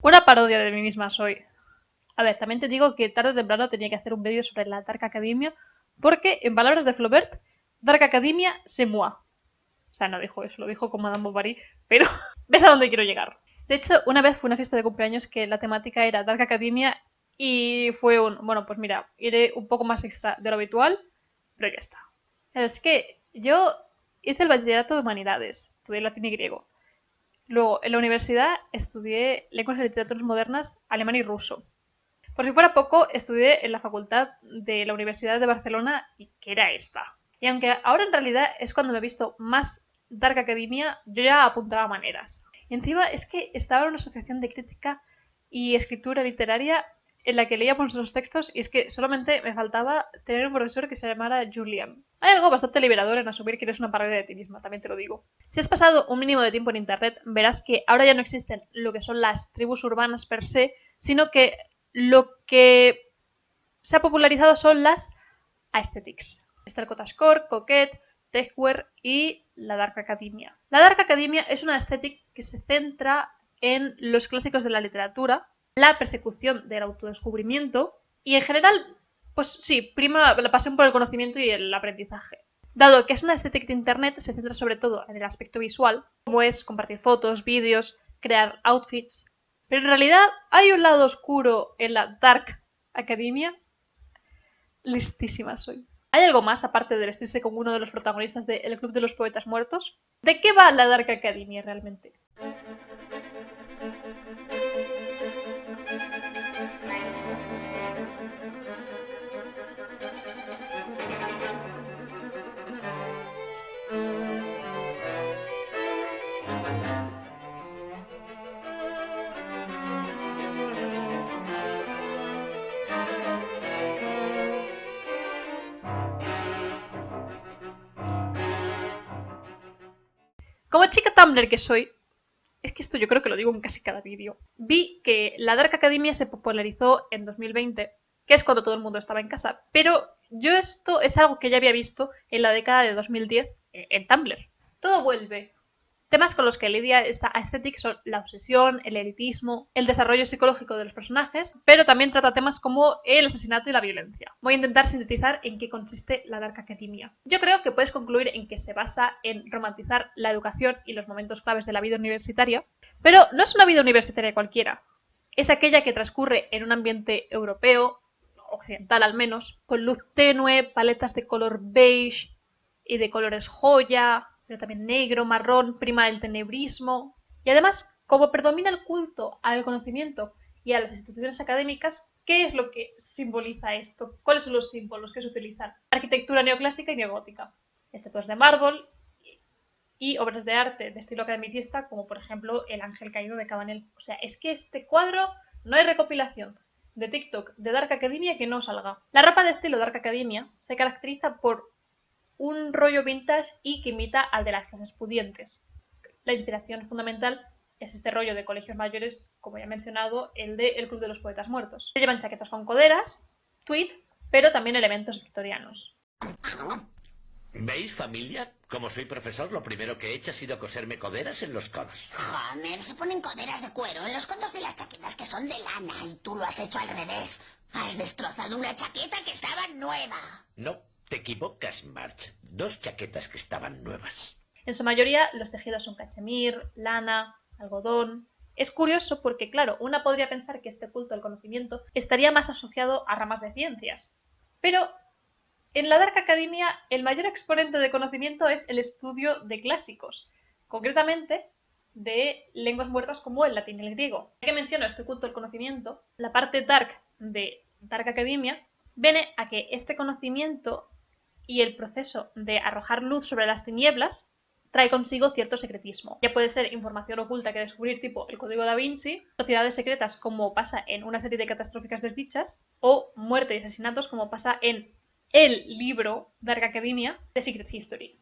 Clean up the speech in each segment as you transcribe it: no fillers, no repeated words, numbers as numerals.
Una parodia de mí misma soy. A ver, también te digo que tarde o temprano tenía que hacer un vídeo sobre la Dark Academia, porque, en palabras de Flaubert, Dark Academia c'est moi. O sea, no dijo eso, lo dijo con Madame Bovary, pero ves a dónde quiero llegar. De hecho, una vez fue una fiesta de cumpleaños que la temática era Dark Academia y fue bueno, pues mira, iré un poco más extra de lo habitual, pero ya está. Pero es que yo hice el bachillerato de humanidades, estudié latín y griego. Luego, en la universidad estudié lenguas y literaturas modernas, alemán y ruso. Por si fuera poco, estudié en la facultad de la Universidad de Barcelona, y que era esta. Y aunque ahora en realidad es cuando me he visto más Dark Academia, yo ya apuntaba maneras. Y encima es que estaba en una asociación de crítica y escritura literaria en la que leíamos los textos y es que solamente me faltaba tener un profesor que se llamara Julian. Hay algo bastante liberador en asumir que eres una parodia de ti misma, también te lo digo. Si has pasado un mínimo de tiempo en internet, verás que ahora ya no existen lo que son las tribus urbanas per se, sino que lo que se ha popularizado son las aesthetics. Está el cottagecore, coquette, techwear y la Dark Academia. La Dark Academia es una aesthetic que se centra en los clásicos de la literatura, la persecución del autodescubrimiento y en general, pues sí, prima la pasión por el conocimiento y el aprendizaje. Dado que es una estética de internet, se centra sobre todo en el aspecto visual, como es compartir fotos, vídeos, crear outfits. Pero en realidad hay un lado oscuro en la Dark Academia. Listísima soy. ¿Hay algo más aparte de vestirse como uno de los protagonistas de El Club de los Poetas Muertos? ¿De qué va la Dark Academia realmente? Como chica Tumblr que soy, es que esto yo creo que lo digo en casi cada vídeo, vi que la Dark Academia se popularizó en 2020, que es cuando todo el mundo estaba en casa, pero yo esto es algo que ya había visto en la década de 2010 en Tumblr. Todo vuelve. Temas con los que lidia esta aesthetic son la obsesión, el elitismo, el desarrollo psicológico de los personajes, pero también trata temas como el asesinato y la violencia. Voy a intentar sintetizar en qué consiste la Dark Academia. Yo creo que puedes concluir en que se basa en romantizar la educación y los momentos claves de la vida universitaria, pero no es una vida universitaria cualquiera. Es aquella que transcurre en un ambiente europeo, occidental al menos, con luz tenue, paletas de color beige y de colores joya, pero también negro, marrón, prima el tenebrismo. Y además, como predomina el culto al conocimiento y a las instituciones académicas, ¿qué es lo que simboliza esto? ¿Cuáles son los símbolos que se utilizan? Arquitectura neoclásica y neogótica, estatuas de mármol y obras de arte de estilo academicista, como por ejemplo El Ángel Caído de Cabanel. O sea, es que este cuadro no hay recopilación de TikTok de Dark Academia que no salga. La ropa de estilo Dark Academia se caracteriza por un rollo vintage y que imita al de las clases pudientes. La inspiración fundamental es este rollo de colegios mayores, como ya he mencionado, el de El Club de los Poetas Muertos. Se llevan chaquetas con coderas, tweed, pero también elementos victorianos. ¿Veis, familia? Como soy profesor, lo primero que he hecho ha sido coserme coderas en los codos. Homer, se ponen coderas de cuero en los codos de las chaquetas que son de lana y tú lo has hecho al revés. Has destrozado una chaqueta que estaba nueva. No, te equivocas, Marge. 2 chaquetas que estaban nuevas. En su mayoría, los tejidos son cachemir, lana, algodón. Es curioso porque, claro, una podría pensar que este culto al conocimiento estaría más asociado a ramas de ciencias. Pero en la Dark Academia, el mayor exponente de conocimiento es el estudio de clásicos, concretamente de lenguas muertas como el latín y el griego. Ya que menciono este culto al conocimiento, la parte dark de Dark Academia viene a que este conocimiento y el proceso de arrojar luz sobre las tinieblas trae consigo cierto secretismo. Ya puede ser información oculta que descubrir, tipo el código da Vinci, sociedades secretas como pasa en una serie de catastróficas desdichas, o muerte y asesinatos como pasa en el libro Dark Academia de Secret History,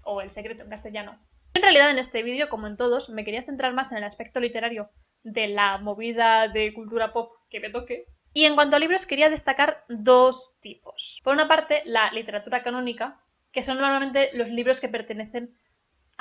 o El Secreto en castellano. En realidad en este vídeo, como en todos, me quería centrar más en el aspecto literario de la movida de cultura pop que me toque. Y en cuanto a libros, quería destacar 2 tipos. Por una parte, la literatura canónica, que son normalmente los libros que pertenecen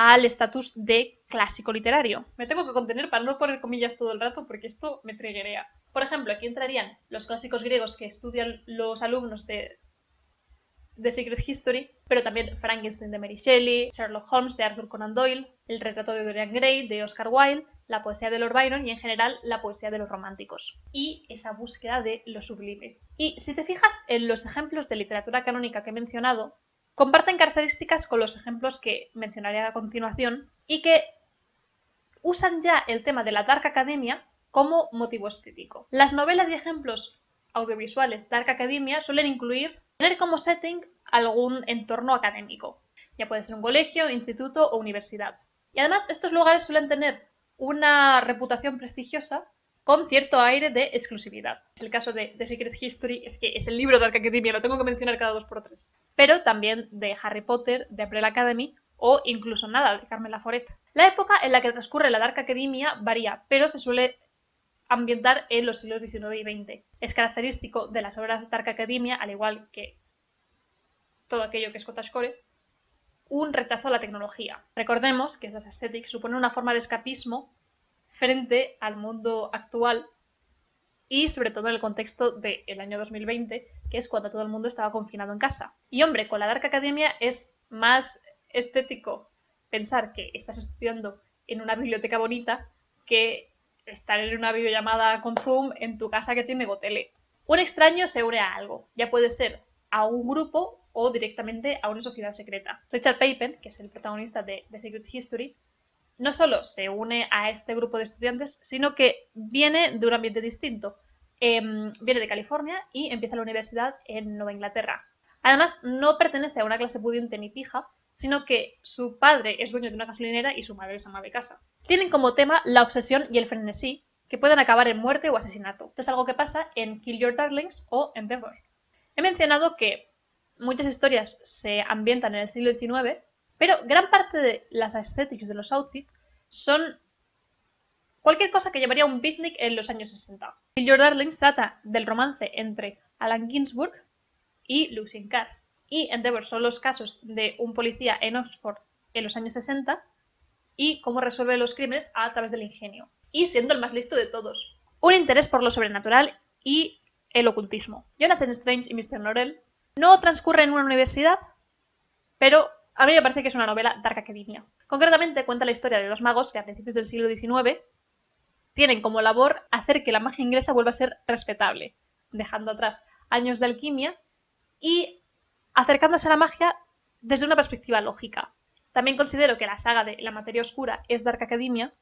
al estatus de clásico literario. Me tengo que contener para no poner comillas todo el rato porque esto me triguea. Por ejemplo, aquí entrarían los clásicos griegos que estudian los alumnos de Secret History, pero también Frankenstein de Mary Shelley, Sherlock Holmes de Arthur Conan Doyle, el retrato de Dorian Gray de Oscar Wilde, la poesía de Lord Byron y en general la poesía de los románticos. Y esa búsqueda de lo sublime. Y si te fijas en los ejemplos de literatura canónica que he mencionado, comparten características con los ejemplos que mencionaré a continuación y que usan ya el tema de la Dark Academia como motivo estético. Las novelas y ejemplos audiovisuales Dark Academia suelen incluir tener como setting algún entorno académico, ya puede ser un colegio, instituto o universidad. Y además estos lugares suelen tener una reputación prestigiosa con cierto aire de exclusividad. El caso de The Secret History es que es el libro de Dark Academia, lo tengo que mencionar cada 2x3. Pero también de Harry Potter, de Umbrella Academy o incluso nada, de Carmen Laforet. La época en la que transcurre la Dark Academia varía, pero se suele ambientar en los siglos XIX y XX. Es característico de las obras de Dark Academia, al igual que todo aquello que es cottagecore, un rechazo a la tecnología. Recordemos que las aesthetics suponen una forma de escapismo frente al mundo actual y sobre todo en el contexto del año 2020, que es cuando todo el mundo estaba confinado en casa. Y hombre, con la Dark Academia es más estético pensar que estás estudiando en una biblioteca bonita que estar en una videollamada con Zoom en tu casa que tiene gotele. Un extraño se une a algo, ya puede ser a un grupo o directamente a una sociedad secreta. Richard Paypen, que es el protagonista de The Secret History, no solo se une a este grupo de estudiantes, sino que viene de un ambiente distinto. Viene de California y empieza la universidad en Nueva Inglaterra. Además, no pertenece a una clase pudiente ni pija, sino que su padre es dueño de una gasolinera y su madre es ama de casa. Tienen como tema la obsesión y el frenesí, que pueden acabar en muerte o asesinato. Esto es algo que pasa en Kill Your Darlings o Endeavour. He mencionado que muchas historias se ambientan en el siglo XIX, pero gran parte de las aesthetics de los outfits son cualquier cosa que llevaría un beatnik en los años 60. Kill Your Darlings trata del romance entre Allen Ginsberg y Lucien Carr. Y Endeavour son los casos de un policía en Oxford en los años 60 y cómo resuelve los crímenes a través del ingenio. Y siendo el más listo de todos. Un interés por lo sobrenatural y el ocultismo. Jonathan Strange y Mr. Norrell no transcurren en una universidad, pero a mí me parece que es una novela Dark Academia. Concretamente cuenta la historia de dos magos que a principios del siglo XIX tienen como labor hacer que la magia inglesa vuelva a ser respetable, dejando atrás años de alquimia y acercándose a la magia desde una perspectiva lógica. También considero que la saga de La Materia Oscura es Dark Academia,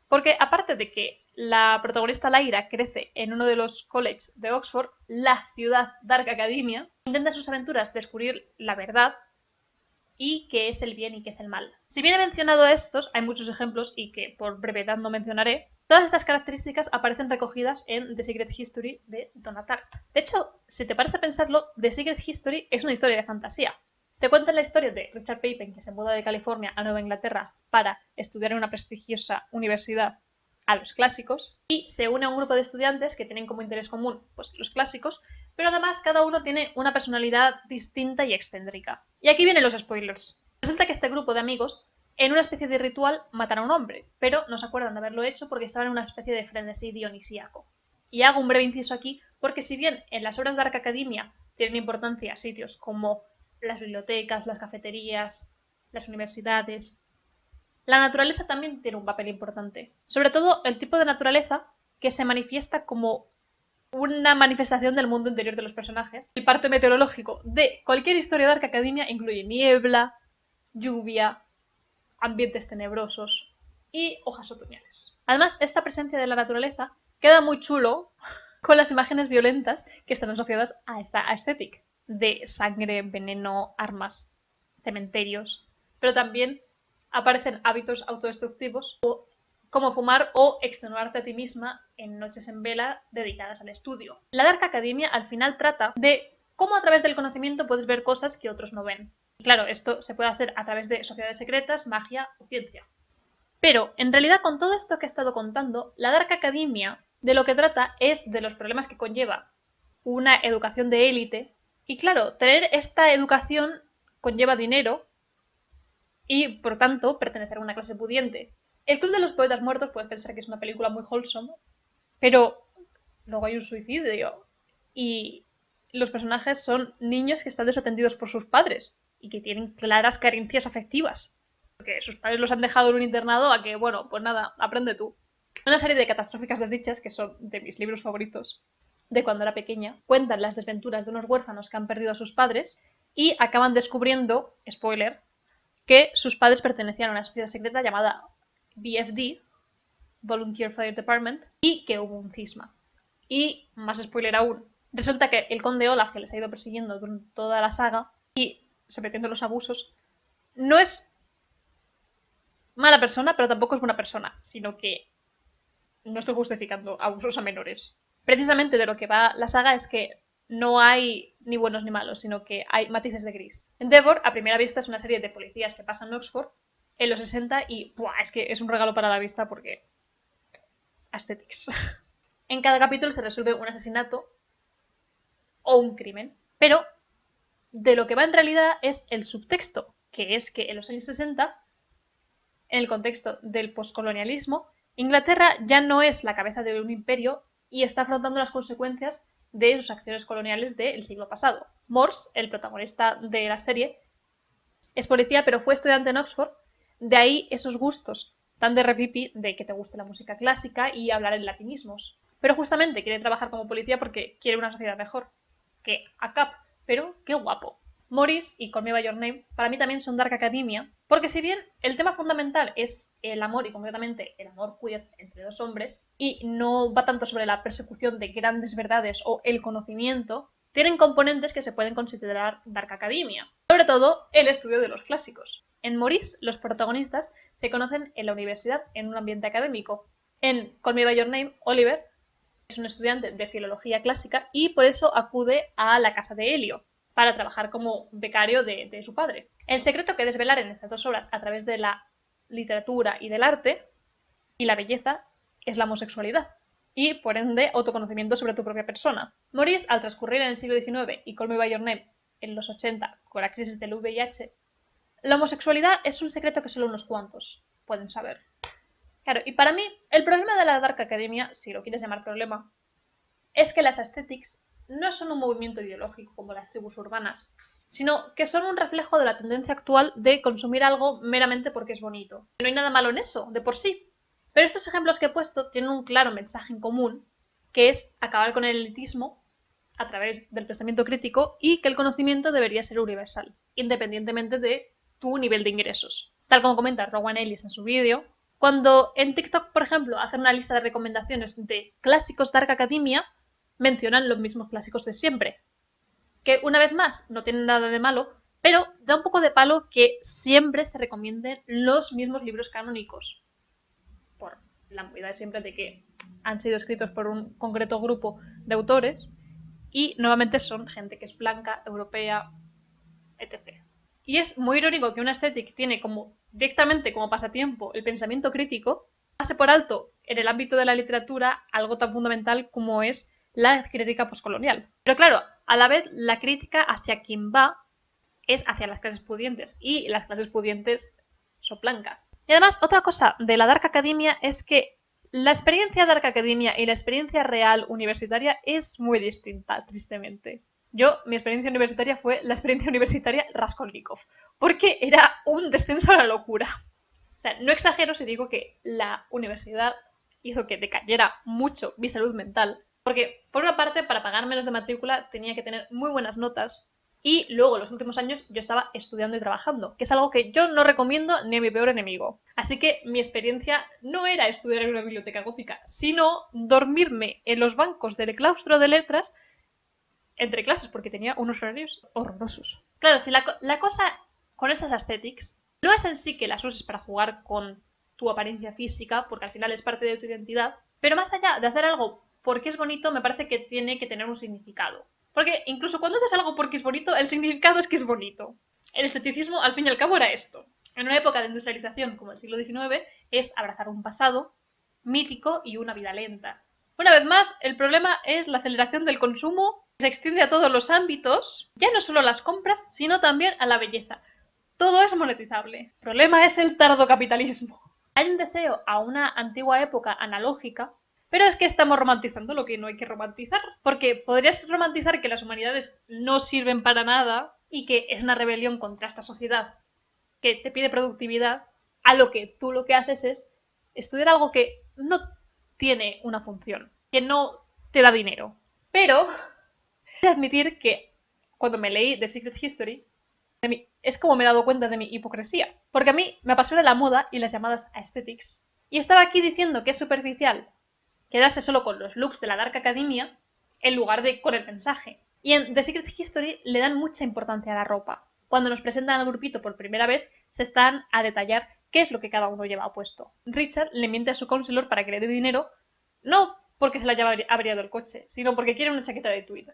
porque aparte de que la protagonista Lyra crece en uno de los colleges de Oxford, la ciudad Dark Academia intenta en sus aventuras descubrir la verdad y qué es el bien y qué es el mal. Si bien he mencionado estos, hay muchos ejemplos y que por brevedad no mencionaré. Todas estas características aparecen recogidas en The Secret History de Donna Tartt. De hecho, si te paras a pensarlo, The Secret History es una historia de fantasía. Te cuentan la historia de Richard Paypen, que se muda de California a Nueva Inglaterra para estudiar en una prestigiosa universidad a los clásicos, y se une a un grupo de estudiantes que tienen como interés común pues, los clásicos, pero además cada uno tiene una personalidad distinta y excéntrica. Y aquí vienen los spoilers. Resulta que este grupo de amigos, en una especie de ritual, matan a un hombre, pero no se acuerdan de haberlo hecho porque estaban en una especie de frenesí dionisíaco. Y hago un breve inciso aquí porque si bien en las obras de Dark Academia tienen importancia sitios como las bibliotecas, las cafeterías, las universidades, la naturaleza también tiene un papel importante. Sobre todo el tipo de naturaleza que se manifiesta como una manifestación del mundo interior de los personajes. El parte meteorológico de cualquier historia de Dark Academia incluye niebla, lluvia, ambientes tenebrosos y hojas otoñales. Además, esta presencia de la naturaleza queda muy chulo con las imágenes violentas que están asociadas a esta aesthetic de sangre, veneno, armas, cementerios, pero también aparecen hábitos autodestructivos como fumar o extenuarte a ti misma en noches en vela dedicadas al estudio. La Dark Academia al final trata de cómo a través del conocimiento puedes ver cosas que otros no ven. Y claro, esto se puede hacer a través de sociedades secretas, magia o ciencia. Pero, en realidad, con todo esto que he estado contando, la Dark Academia de lo que trata es de los problemas que conlleva una educación de élite. Y claro, tener esta educación conlleva dinero y, por tanto, pertenecer a una clase pudiente. El Club de los Poetas Muertos puedes pensar que es una película muy wholesome, pero luego hay un suicidio y los personajes son niños que están desatendidos por sus padres y que tienen claras carencias afectivas. Porque sus padres los han dejado en un internado a que, bueno, pues nada, aprende tú. Una serie de catastróficas desdichas, que son de mis libros favoritos, de cuando era pequeña, cuentan las desventuras de unos huérfanos que han perdido a sus padres y acaban descubriendo, spoiler, que sus padres pertenecían a una sociedad secreta llamada VFD, Volunteer Fire Department, y que hubo un cisma. Y, más spoiler aún, resulta que el conde Olaf, que les ha ido persiguiendo durante toda la saga y sometiendo los abusos, no es mala persona, pero tampoco es buena persona, sino que no estoy justificando abusos a menores. Precisamente de lo que va la saga es que no hay ni buenos ni malos, sino que hay matices de gris. Endeavour, a primera vista, es una serie de policías que pasan en Oxford en los 60 y ¡buah! Es que es un regalo para la vista porque... aesthetics. En cada capítulo se resuelve un asesinato o un crimen, pero de lo que va en realidad es el subtexto, que es que en los años 60, en el contexto del postcolonialismo, Inglaterra ya no es la cabeza de un imperio y está afrontando las consecuencias de sus acciones coloniales del siglo pasado. Morse, el protagonista de la serie, es policía pero fue estudiante en Oxford, de ahí esos gustos tan de repipi de que te guste la música clásica y hablar en latinismos. Pero justamente quiere trabajar como policía porque quiere una sociedad mejor que ACAP, pero qué guapo. Morris y Call Me By Your Name para mí también son Dark Academia, porque si bien el tema fundamental es el amor y concretamente el amor queer entre dos hombres y no va tanto sobre la persecución de grandes verdades o el conocimiento, tienen componentes que se pueden considerar Dark Academia, sobre todo el estudio de los clásicos. En Morris, los protagonistas se conocen en la universidad en un ambiente académico. En Call Me By Your Name, Oliver es un estudiante de filología clásica y por eso acude a la casa de Helio para trabajar como becario de su padre. El secreto que desvelar en estas dos obras a través de la literatura y del arte y la belleza es la homosexualidad y, por ende, autoconocimiento sobre tu propia persona. Morris, al transcurrir en el siglo XIX y Call Me By Your Name en los 80 con la crisis del VIH, la homosexualidad es un secreto que solo unos cuantos pueden saber. Claro, y para mí, el problema de la Dark Academia, si lo quieres llamar problema, es que las aesthetics no son un movimiento ideológico como las tribus urbanas, sino que son un reflejo de la tendencia actual de consumir algo meramente porque es bonito. No hay nada malo en eso, de por sí. Pero estos ejemplos que he puesto tienen un claro mensaje en común, que es acabar con el elitismo a través del pensamiento crítico y que el conocimiento debería ser universal, independientemente de tu nivel de ingresos. Tal como comenta Rowan Ellis en su vídeo, cuando en TikTok, por ejemplo, hacen una lista de recomendaciones de clásicos Dark Academia, mencionan los mismos clásicos de siempre. Que, una vez más, no tienen nada de malo, pero da un poco de palo que siempre se recomienden los mismos libros canónicos. Por la movida de siempre de que han sido escritos por un concreto grupo de autores y nuevamente son gente que es blanca, europea, etc. Y es muy irónico que una estética tiene como directamente como pasatiempo el pensamiento crítico, pase por alto en el ámbito de la literatura algo tan fundamental como es la crítica postcolonial. Pero claro, a la vez la crítica hacia quien va es hacia las clases pudientes y las clases pudientes son blancas. Y además, otra cosa de la Dark Academia es que la experiencia Dark Academia y la experiencia real universitaria es muy distinta, tristemente. Mi experiencia universitaria fue la experiencia universitaria Raskolnikov, porque era un descenso a la locura. O sea, no exagero si digo que la universidad hizo que decayera mucho mi salud mental, porque por una parte, para pagar menos de matrícula tenía que tener muy buenas notas y luego en los últimos años yo estaba estudiando y trabajando, que es algo que yo no recomiendo ni a mi peor enemigo. Así que mi experiencia no era estudiar en una biblioteca gótica, sino dormirme en los bancos del claustro de letras entre clases, porque tenía unos horarios horrorosos. Claro, si la cosa con estas aesthetics no es en sí que las uses para jugar con tu apariencia física, porque al final es parte de tu identidad, pero más allá de hacer algo porque es bonito, me parece que tiene que tener un significado. Porque incluso cuando haces algo porque es bonito, el significado es que es bonito. El esteticismo, al fin y al cabo, era esto. En una época de industrialización como el siglo XIX, es abrazar un pasado mítico y una vida lenta. Una vez más, el problema es la aceleración del consumo que se extiende a todos los ámbitos, ya no solo a las compras, sino también a la belleza. Todo es monetizable. El problema es el tardocapitalismo. Hay un deseo a una antigua época analógica, pero es que estamos romantizando lo que no hay que romantizar. Porque podrías romantizar que las humanidades no sirven para nada y que es una rebelión contra esta sociedad que te pide productividad, a lo que tú lo que haces es estudiar algo que no tiene una función, que no te da dinero. Pero he de admitir que cuando me leí The Secret History, es como me he dado cuenta de mi hipocresía. Porque a mí me apasiona la moda y las llamadas aesthetics. Y estaba aquí diciendo que es superficial quedarse solo con los looks de la Dark Academia en lugar de con el mensaje. Y en The Secret History le dan mucha importancia a la ropa. Cuando nos presentan al grupito por primera vez, se están a detallar qué es lo que cada uno lleva puesto. Richard le miente a su counselor para que le dé dinero, no porque se le haya averiado el coche, sino porque quiere una chaqueta de tweed.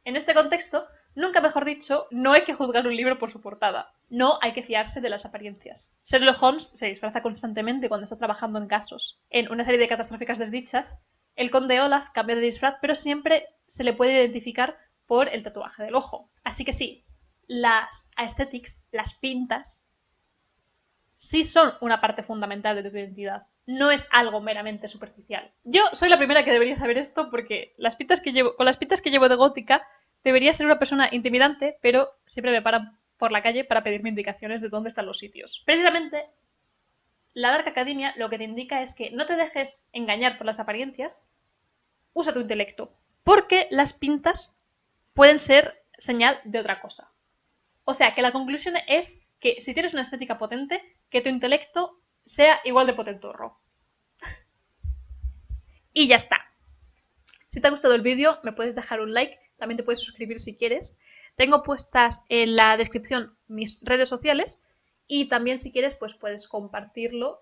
En este contexto, nunca mejor dicho, no hay que juzgar un libro por su portada. No hay que fiarse de las apariencias. Sherlock Holmes se disfraza constantemente cuando está trabajando en casos. En una serie de catastróficas desdichas, el conde Olaf cambia de disfraz, pero siempre se le puede identificar por el tatuaje del ojo. Así que sí, las aesthetics, las pintas, sí son una parte fundamental de tu identidad. No es algo meramente superficial. Yo soy la primera que debería saber esto porque con las pintas que llevo de gótica debería ser una persona intimidante, pero siempre me paran por la calle para pedirme indicaciones de dónde están los sitios. Precisamente, la Dark Academia lo que te indica es que no te dejes engañar por las apariencias, usa tu intelecto, porque las pintas pueden ser señal de otra cosa. O sea, que la conclusión es que si tienes una estética potente, que tu intelecto sea igual de potentorro. Y ya está. Si te ha gustado el vídeo, me puedes dejar un like, también te puedes suscribir si quieres. Tengo puestas en la descripción mis redes sociales y también si quieres pues puedes compartirlo